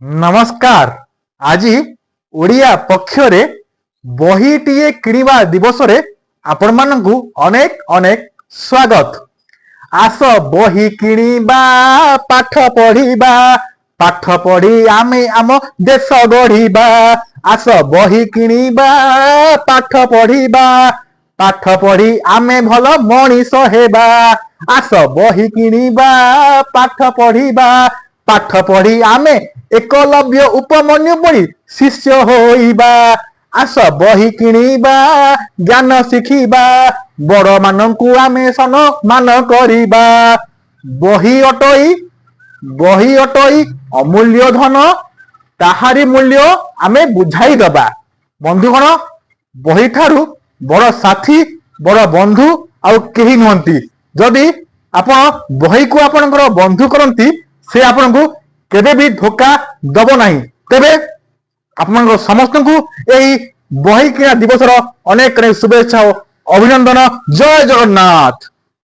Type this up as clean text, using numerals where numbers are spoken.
नमस्कार। आज ओडिया पक्षरे बहीटीए किणवा दिवस रे आपण मानकु अनेक अनेक स्वागत। आस बही किणवा पाठ पढ़िबा, पाठ पढ़ी आमे आम देश गढ़िबा। आस बही किणवा पाठ पढ़िबा, पाठ पढ़ी आमे भल मनीष हेबा। आस बही किणवा पाठ पढ़िबा, पाठ पढ़ी आमे एकलव्य उपमन्यु पढ़ी शिष्य होइबा। आस बही किणवा ज्ञान शिखिबा, बड़ मानकु आमे सम्मान करिबा। बही अटई अमूल्य धन, ताहारी मूल्य आमे बुझाई दबा। बंधुगण, बही ठारू बड़ साथी बड़ बंधु आउ केही नुहंती। जदि आपण बही को आपणकर बंधु करंती, से आपनकु केबे भी धोखा दब नहीं। तेबे आपन समस्त को यही बही किणा दिवस अनेक अनेक शुभेच्छा और अभिनंदन। जय जगन्नाथ।